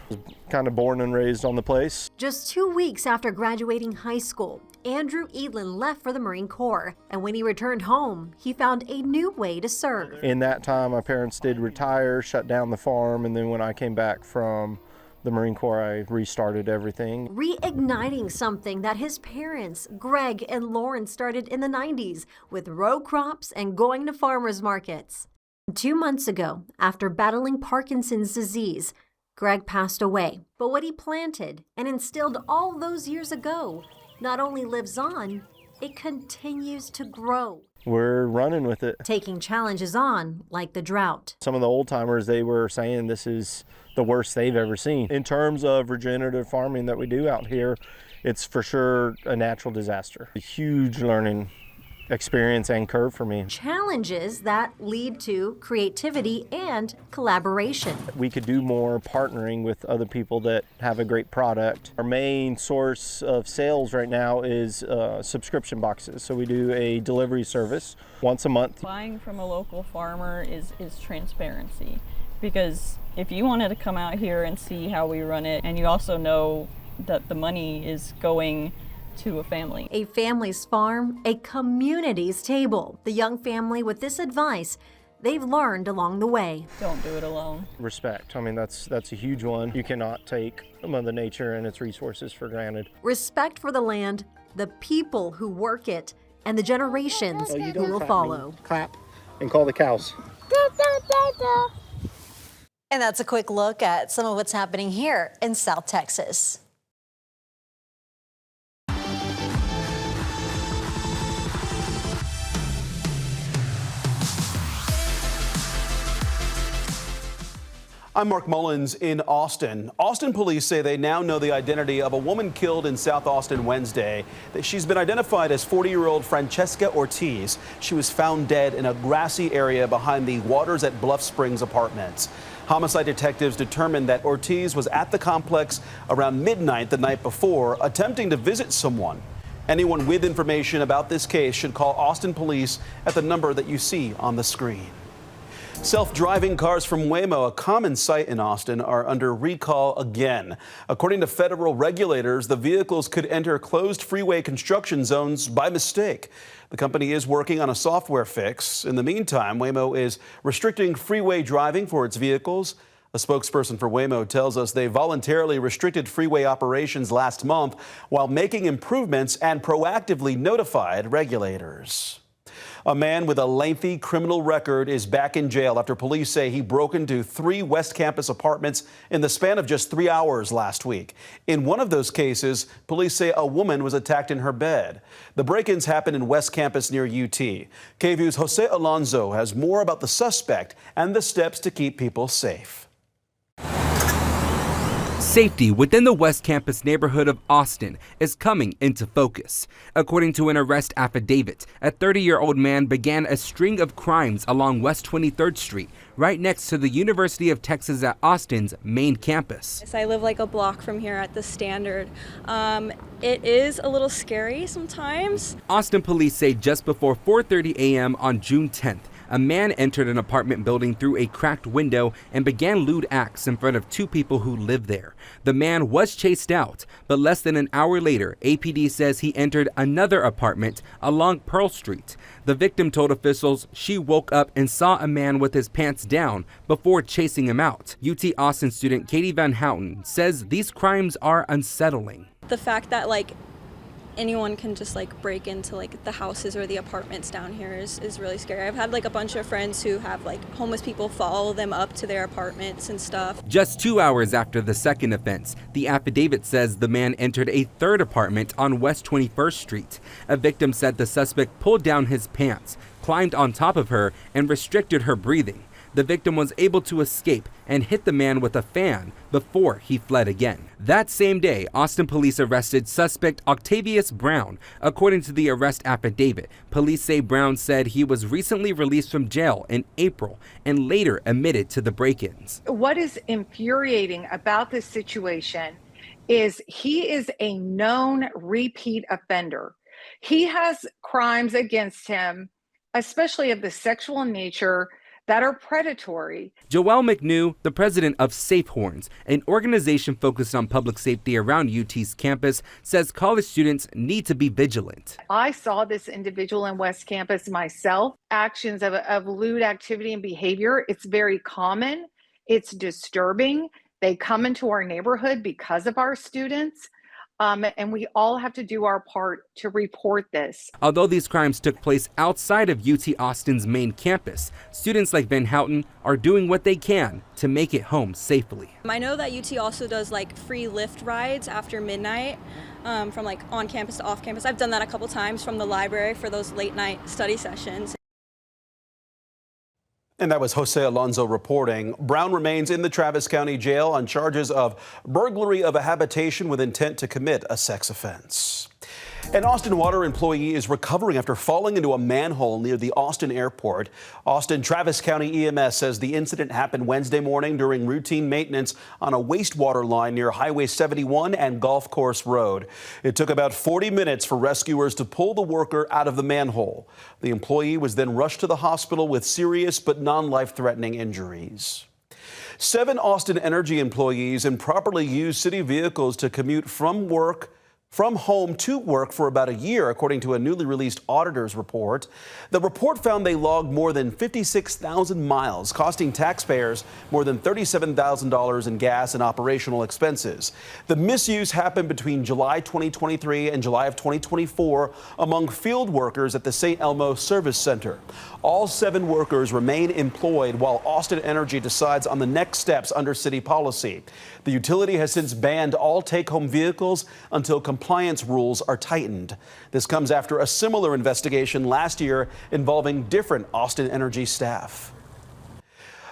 [SPEAKER 21] Kind of born and raised on the place.
[SPEAKER 20] Just 2 weeks after graduating high school, Andrew Eadlin left for the Marine Corps, and when he returned home, he found a new way to serve.
[SPEAKER 21] In that time, my parents did retire, shut down the farm, and then when I came back from the Marine Corps, I restarted everything.
[SPEAKER 20] Reigniting something that his parents, Greg and Lauren, started in the 90s with row crops and going to farmers markets. 2 months ago, after battling Parkinson's disease, Greg passed away. But what he planted and instilled all those years ago not only lives on, it continues to grow.
[SPEAKER 21] We're running with it.
[SPEAKER 20] Taking challenges on, like the drought.
[SPEAKER 21] Some of the old timers, they were saying this is the worst they've ever seen. In terms of regenerative farming that we do out here, it's for sure a natural disaster. A huge learning experience and curve for me.
[SPEAKER 20] Challenges that lead to creativity and collaboration.
[SPEAKER 21] We could do more partnering with other people that have a great product. Our main source of sales right now is subscription boxes. So we do a delivery service once a month.
[SPEAKER 2] Buying from a local farmer is transparency, because if you wanted to come out here and see how we run it, and you also know that the money is going to a family.
[SPEAKER 20] A family's farm, a community's table. The young family with this advice they've learned along the way.
[SPEAKER 2] Don't do it alone.
[SPEAKER 21] Respect. I mean, that's a huge one. You cannot take Mother Nature and its resources for granted.
[SPEAKER 20] Respect for the land, the people who work it, and the generations who will follow.
[SPEAKER 21] Clap and call the cows.
[SPEAKER 17] And that's a quick look at some of what's happening here in South Texas.
[SPEAKER 3] I'm Mark Mullins in Austin. Austin police say they now know the identity of a woman killed in South Austin Wednesday. She's been identified as 40-year-old Francesca Ortiz. She was found dead in a grassy area behind the Waters at Bluff Springs apartments. Homicide detectives determined that Ortiz was at the complex around midnight the night before, attempting to visit someone. Anyone with information about this case should call Austin police at the number that you see on the screen. Self-driving cars from Waymo, a common sight in Austin, are under recall again. According to federal regulators, the vehicles could enter closed freeway construction zones by mistake. The company is working on a software fix. In the meantime, Waymo is restricting freeway driving for its vehicles. A spokesperson for Waymo tells us they voluntarily restricted freeway operations last month while making improvements and proactively notified regulators. A man with a lengthy criminal record is back in jail after police say he broke into 3 West Campus apartments in the span of just 3 hours last week. In one of those cases, police say a woman was attacked in her bed. The break-ins happened in West Campus near UT. KVU's Jose Alonso has more about the suspect and the steps to keep people safe.
[SPEAKER 22] Safety within the West Campus neighborhood of Austin is coming into focus. According to an arrest affidavit, a 30-year-old man began a string of crimes along West 23rd Street, right next to the University of Texas at Austin's main campus.
[SPEAKER 23] I live like a block from here at the Standard. It is a little scary sometimes.
[SPEAKER 22] Austin police say just before 4:30 a.m. on June 10th, a man entered an apartment building through a cracked window and began lewd acts in front of 2 people who lived there. The man was chased out, but less than an hour later, APD says he entered another apartment along Pearl Street. The victim told officials she woke up and saw a man with his pants down before chasing him out. UT Austin student Katie Van Houten says these crimes are unsettling.
[SPEAKER 23] The fact that anyone can just break into the houses or the apartments down here is really scary. I've had a bunch of friends who have homeless people follow them up to their apartments and stuff.
[SPEAKER 22] Just 2 hours after the second offense, the affidavit says the man entered a third apartment on West 21st Street. A victim said the suspect pulled down his pants, climbed on top of her, and restricted her breathing. The victim was able to escape and hit the man with a fan before he fled again. That same day, Austin police arrested suspect Octavius Brown. According to the arrest affidavit, police say Brown said he was recently released from jail in April and later admitted to the break-ins.
[SPEAKER 24] What is infuriating about this situation is he is a known repeat offender. He has crimes against him, especially of the sexual nature, that are predatory.
[SPEAKER 22] Joelle McNew, the president of Safe Horns, an organization focused on public safety around UT's campus, says college students need to be vigilant.
[SPEAKER 24] I saw this individual in West Campus myself. Actions of lewd activity and behavior, it's very common. It's disturbing. They come into our neighborhood because of our students. And we all have to do our part to report this.
[SPEAKER 22] Although these crimes took place outside of UT Austin's main campus, students like Van Houten are doing what they can to make it home safely.
[SPEAKER 23] I know that UT also does free Lyft rides after midnight from on campus to off campus. I've done that a couple times from the library for those late night study sessions.
[SPEAKER 3] And that was Jose Alonso reporting. Brown remains in the Travis County Jail on charges of burglary of a habitation with intent to commit a sex offense. An Austin Water employee is recovering after falling into a manhole near the Austin airport. Austin Travis County EMS says the incident happened Wednesday morning during routine maintenance on a wastewater line near Highway 71 and Golf Course Road. It took about 40 minutes for rescuers to pull the worker out of the manhole. The employee was then rushed to the hospital with serious but non-life-threatening injuries. 7 Austin Energy employees improperly used city vehicles to commute from home to work for about a year, according to a newly released auditor's report. The report found they logged more than 56,000 miles, costing taxpayers more than $37,000 in gas and operational expenses. The misuse happened between July 2023 and July of 2024 among field workers at the St. Elmo Service Center. All 7 workers remain employed while Austin Energy decides on the next steps under city policy. The utility has since banned all take-home vehicles until compliance rules are tightened. This comes after a similar investigation last year involving different Austin Energy staff.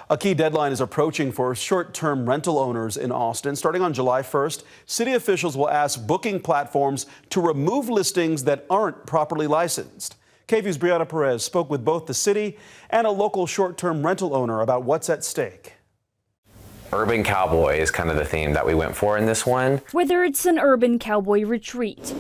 [SPEAKER 3] A key deadline is approaching for short-term rental owners in Austin. Starting on July 1st, city officials will ask booking platforms to remove listings that aren't properly licensed. KVUE's Brianna Perez spoke with both the city and a local short-term rental owner about what's at stake.
[SPEAKER 4] Urban cowboy is kind of the theme that we went for in this one.
[SPEAKER 5] Whether it's an urban cowboy retreat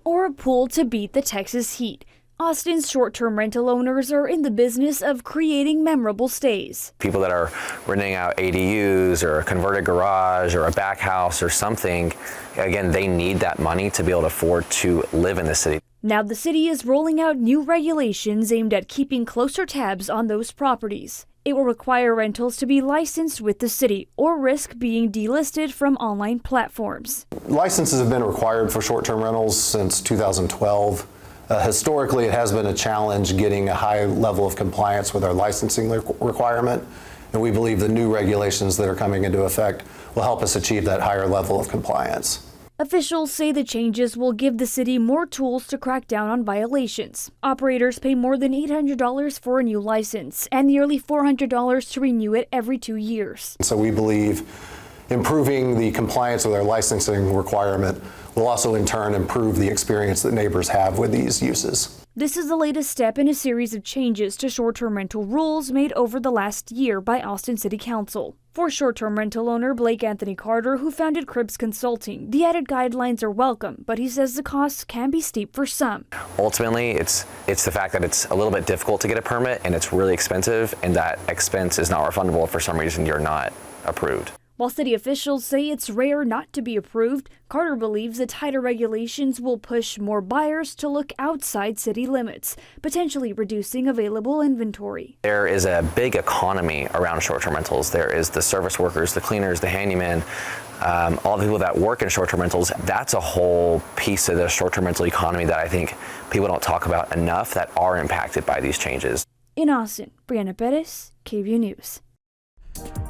[SPEAKER 5] or a pool to beat the Texas heat, Austin's short-term rental owners are in the business of creating memorable stays.
[SPEAKER 4] People that are renting out ADUs or a converted garage or a back house or something, again, they need that money to be able to afford to live in the city.
[SPEAKER 5] Now the city is rolling out new regulations aimed at keeping closer tabs on those properties. It will require rentals to be licensed with the city or risk being delisted from online platforms.
[SPEAKER 7] Licenses have been required for short-term rentals since 2012. Historically, it has been a challenge getting a high level of compliance with our licensing requirement, and we believe the new regulations that are coming into effect will help us achieve that higher level of compliance.
[SPEAKER 5] Officials say the changes will give the city more tools to crack down on violations. Operators pay more than $800 for a new license and nearly $400 to renew it every 2 years.
[SPEAKER 7] So we believe improving the compliance with our licensing requirement will also in turn improve the experience that neighbors have with these uses.
[SPEAKER 5] This is the latest step in a series of changes to short-term rental rules made over the last year by Austin City Council. For short-term rental owner Blake Anthony Carter, who founded Cribs Consulting, the added guidelines are welcome, but he says the costs can be steep for some.
[SPEAKER 4] Ultimately, it's the fact that it's a little bit difficult to get a permit and it's really expensive, and that expense is not refundable if for some reason you're not approved.
[SPEAKER 5] While city officials say it's rare not to be approved, Carter believes the tighter regulations will push more buyers to look outside city limits, potentially reducing available inventory.
[SPEAKER 4] There is a big economy around short-term rentals. There is the service workers, the cleaners, the handymen, all the people that work in short-term rentals. That's a whole piece of the short-term rental economy that I think people don't talk about enough that are impacted by these changes.
[SPEAKER 5] In Austin, Brianna Perez, KVUE News.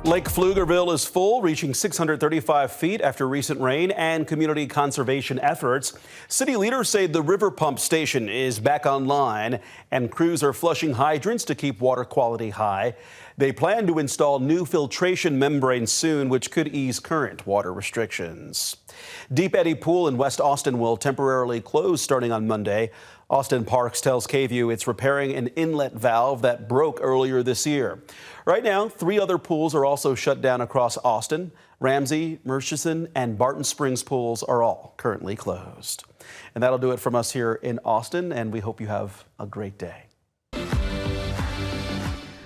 [SPEAKER 3] Lake Pflugerville is full, reaching 635 feet after recent rain and community conservation efforts. City leaders say the river pump station is back online and crews are flushing hydrants to keep water quality high. They plan to install new filtration membranes soon, which could ease current water restrictions. Deep Eddy Pool in West Austin will temporarily close starting on Monday. Austin Parks tells KVUE it's repairing an inlet valve that broke earlier this year. Right now, 3 other pools are also shut down across Austin. Ramsey, Murchison, and Barton Springs pools are all currently closed. And that'll do it from us here in Austin, and we hope you have a great day.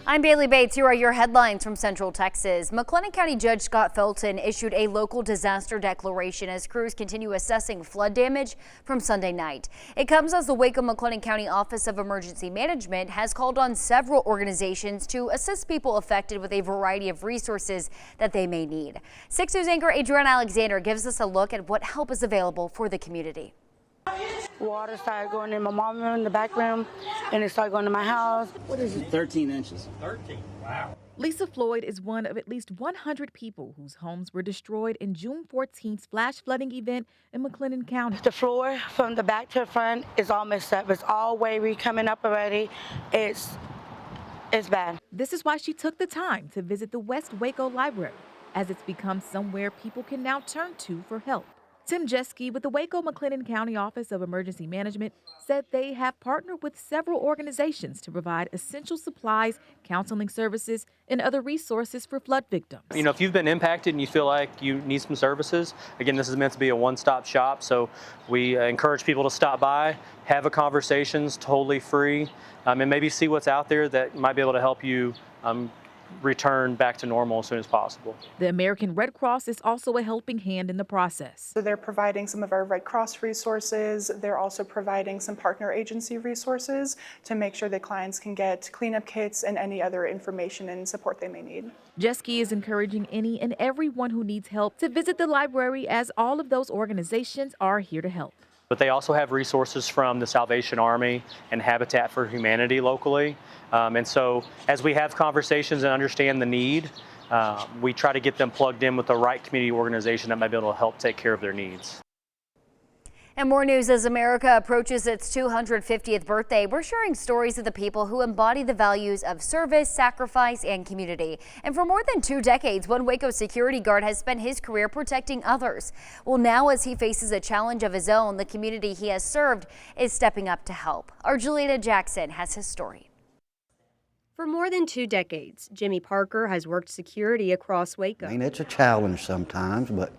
[SPEAKER 16] I'm Bailey Bates. Here are your headlines from Central Texas. McLennan County Judge Scott Felton issued a local disaster declaration as crews continue assessing flood damage from Sunday night. It comes as the Waco-McLennan County Office of Emergency Management has called on several organizations to assist people affected with a variety of resources that they may need. 6 News anchor Adriana Alexander gives us a look at what help is available for the community.
[SPEAKER 25] Water started going in my mom's room, in the back room, and it started going to my house.
[SPEAKER 26] What is it? 13 inches. 13? Wow.
[SPEAKER 27] Lisa Floyd is one of at least 100 people whose homes were destroyed in June 14th's flash flooding event in McLennan County.
[SPEAKER 25] The floor from the back to the front is all messed up. It's all wavy, coming up already. It's
[SPEAKER 27] It's bad. This is why she took the time to visit the West Waco Library, as it's become somewhere people can now turn to for help. Tim Jeske with the Waco-McLennan County Office of Emergency Management said they have partnered with several organizations to provide essential supplies, counseling services, and other resources for flood victims.
[SPEAKER 1] You know, if you've been impacted and you feel like you need some services, again, this is meant to be a one-stop shop, so we encourage people to stop by, have a conversation, it's totally free, and maybe see what's out there that might be able to help you return back to normal as soon as possible.
[SPEAKER 27] The American Red Cross is also a helping hand in the process.
[SPEAKER 6] So they're providing some of our Red Cross resources. They're also providing some partner agency resources to make sure that clients can get cleanup kits and any other information and support they may need.
[SPEAKER 27] Jeske is encouraging any and everyone who needs help to visit the library, as all of those organizations are here to help.
[SPEAKER 1] But they also have resources from the Salvation Army and Habitat for Humanity locally. And so as we have conversations and understand the need, we try to get them plugged in with the right community organization that might be able to help take care of their needs.
[SPEAKER 16] And more news as America approaches its 250th birthday. We're sharing stories of the people who embody the values of service, sacrifice, and community. And for more than 2 decades, one Waco security guard has spent his career protecting others. Well, now as he faces a challenge of his own, the community he has served is stepping up to help. Our Julieta Jackson has his story.
[SPEAKER 8] For more than 2 decades, Jimmy Parker has worked security across Waco.
[SPEAKER 9] I mean, it's a challenge sometimes, but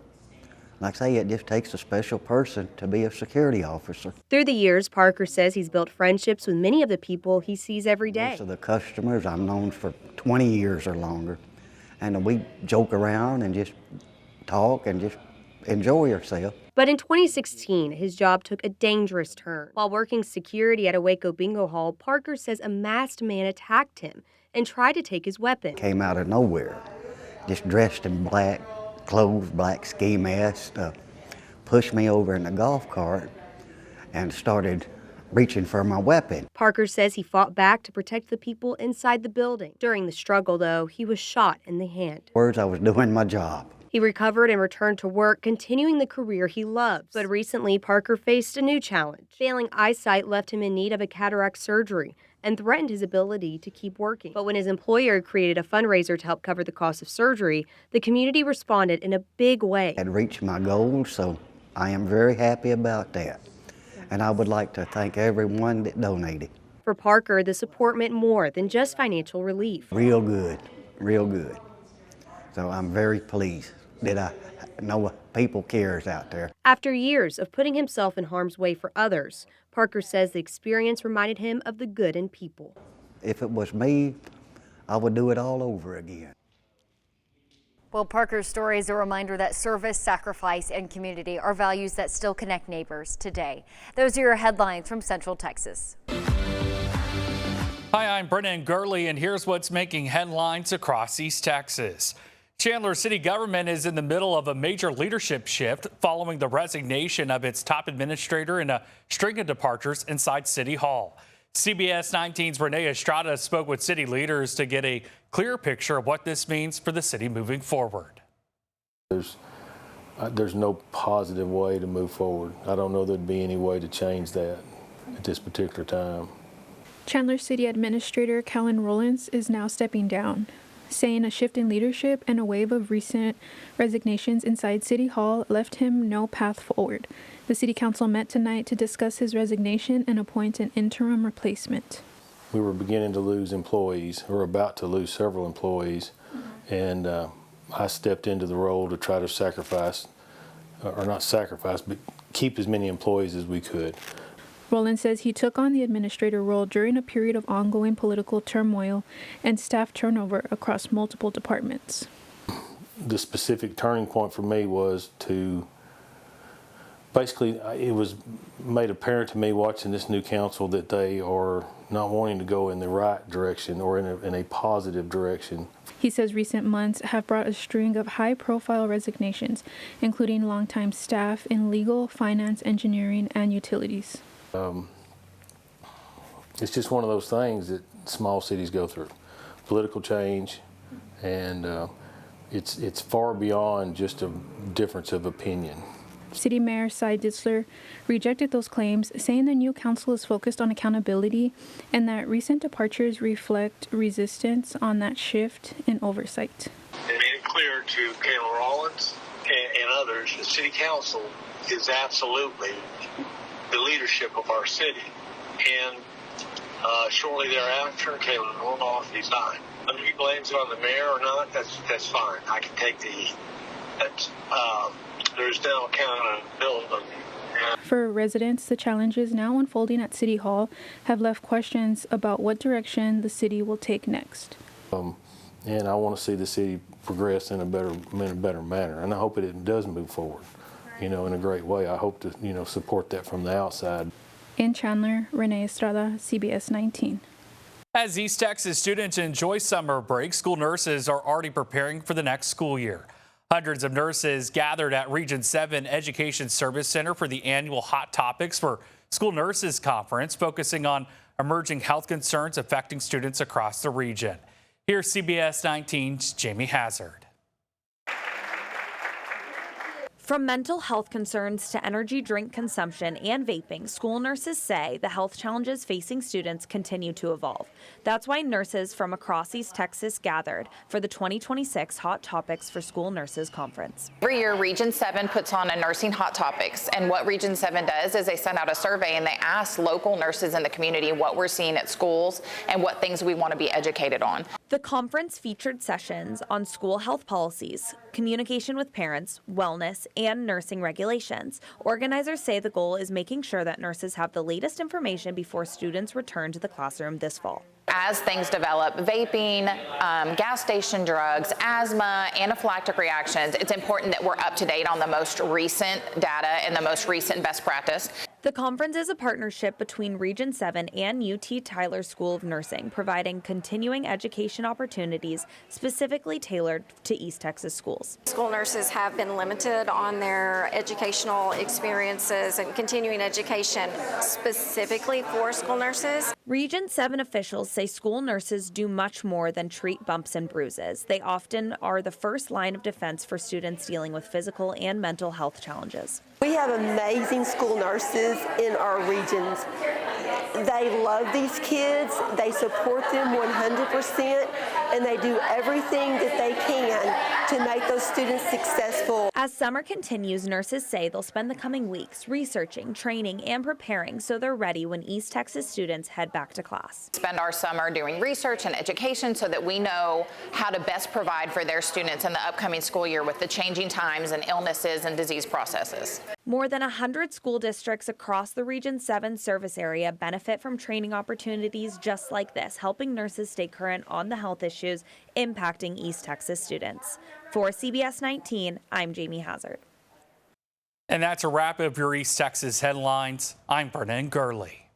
[SPEAKER 9] like I say, it just takes a special person to be a security officer.
[SPEAKER 8] Through the years, Parker says he's built friendships with many of the people he sees every day.
[SPEAKER 9] Most of the customers I've known for 20 years or longer, and we joke around and just talk and just enjoy ourselves.
[SPEAKER 8] But in 2016, his job took a dangerous turn. While working security at a Waco bingo hall, Parker says a masked man attacked him and tried to take his weapon.
[SPEAKER 9] Came out of nowhere, just dressed in black clothes, black ski mask, pushed me over in the golf cart and started reaching for my weapon.
[SPEAKER 8] Parker says he fought back to protect the people inside the building. During the struggle, though, he was shot in the hand.
[SPEAKER 9] Words, I was doing my job.
[SPEAKER 8] He recovered and returned to work, continuing the career he loves. But recently, Parker faced a new challenge. Failing eyesight left him in need of a cataract surgery and threatened his ability to keep working. But when his employer created a fundraiser to help cover the cost of surgery, the community responded in a big way.
[SPEAKER 9] I had reached my goals, so I am very happy about that. And I would like to thank everyone that donated.
[SPEAKER 8] For Parker, the support meant more than just financial relief.
[SPEAKER 9] Real good, real good. So I'm very pleased that I know people cares out there.
[SPEAKER 8] After years of putting himself in harm's way for others, Parker says the experience reminded him of the good in people.
[SPEAKER 9] If it was me, I would do it all over again.
[SPEAKER 16] Well, Parker's story is a reminder that service, sacrifice, and community are values that still connect neighbors today. Those are your headlines from Central Texas.
[SPEAKER 10] Hi, I'm Brennan Gurley, and here's what's making headlines across East Texas. Chandler City government is in the middle of a major leadership shift following the resignation of its top administrator and a string of departures inside City Hall. CBS 19's Renee Estrada spoke with city leaders to get a clear picture of what this means for the city moving forward.
[SPEAKER 13] There's no positive way to move forward. I don't know there'd be any way to change that at this particular time.
[SPEAKER 15] Chandler City Administrator Kellen Rollins is now stepping down, saying a shift in leadership and a wave of recent resignations inside City Hall left him no path forward. The City Council met tonight to discuss his resignation and appoint an interim replacement.
[SPEAKER 13] We were beginning to lose employees, or about to lose several employees, and I stepped into the role to try to sacrifice, or not sacrifice, but keep as many employees as we could.
[SPEAKER 15] Rollins says he took on the administrator role during a period of ongoing political turmoil and staff turnover across multiple departments.
[SPEAKER 13] The specific turning point for me was to, basically, it was made apparent to me watching this new council that they are not wanting to go in the right direction or in a positive direction.
[SPEAKER 15] He says recent months have brought a string of high-profile resignations, including longtime staff in legal, finance, engineering, and utilities.
[SPEAKER 13] It's just one of those things that small cities go through. Political change, and it's far beyond just a difference of opinion.
[SPEAKER 15] City Mayor Cy Ditzler rejected those claims, saying the new council is focused on accountability and that recent departures reflect resistance on that shift in oversight.
[SPEAKER 2] They made it clear to Kayla Rollins and others, the city council is absolutely the leadership of our city. And shortly thereafter, Kayla Roloff resigned. Whether he blames it on the mayor or not, that's fine. I can take the heat. There's now accountability.
[SPEAKER 15] For residents, the challenges now unfolding at City Hall have left questions about what direction the city will take next.
[SPEAKER 13] And I want to see the city progress in a better manner, and I hope it does move forward, in a great way. I hope to, support that from the outside.
[SPEAKER 15] In Chandler, Renee Estrada, CBS 19.
[SPEAKER 10] As East Texas students enjoy summer break, school nurses are already preparing for the next school year. Hundreds of nurses gathered at Region 7 Education Service Center for the annual Hot Topics for School Nurses Conference, focusing on emerging health concerns affecting students across the region. Here's CBS 19's Jamie Hazard.
[SPEAKER 11] From mental health concerns to energy drink consumption and vaping, school nurses say the health challenges facing students continue to evolve. That's why nurses from across East Texas gathered for the 2026 Hot Topics for School Nurses Conference.
[SPEAKER 12] Every year, Region 7 puts on a Nursing Hot Topics, and what Region 7 does is they send out a survey and they ask local nurses in the community what we're seeing at schools and what things we want to be educated on.
[SPEAKER 11] The conference featured sessions on school health policies, communication with parents, wellness, and nursing regulations. Organizers say the goal is making sure that nurses have the latest information before students return to the classroom this fall.
[SPEAKER 12] As things develop, vaping, gas station drugs, asthma, anaphylactic reactions, it's important that we're up to date on the most recent data and the most recent best practice.
[SPEAKER 11] The conference is a partnership between Region 7 and UT Tyler School of Nursing, providing continuing education opportunities specifically tailored to East Texas schools.
[SPEAKER 14] School nurses have been limited on their educational experiences and continuing education specifically for school nurses.
[SPEAKER 11] Region 7 officials say school nurses do much more than treat bumps and bruises. They often are the first line of defense for students dealing with physical and mental health challenges.
[SPEAKER 18] We have amazing school nurses in our regions. They love these kids, they support them 100%, and they do everything that they can to make those students successful.
[SPEAKER 11] As summer continues, nurses say they'll spend the coming weeks researching, training, and preparing so they're ready when East Texas students head back to class.
[SPEAKER 12] Spend our summer doing research and education so that we know how to best provide for their students in the upcoming school year with the changing times and illnesses and disease processes.
[SPEAKER 11] More than 100 school districts across the Region 7 service area benefit from training opportunities just like this, helping nurses stay current on the health issues impacting East Texas students. For CBS 19, I'm Jamie Hazard.
[SPEAKER 10] And that's a wrap of your East Texas headlines. I'm Brennan Gurley.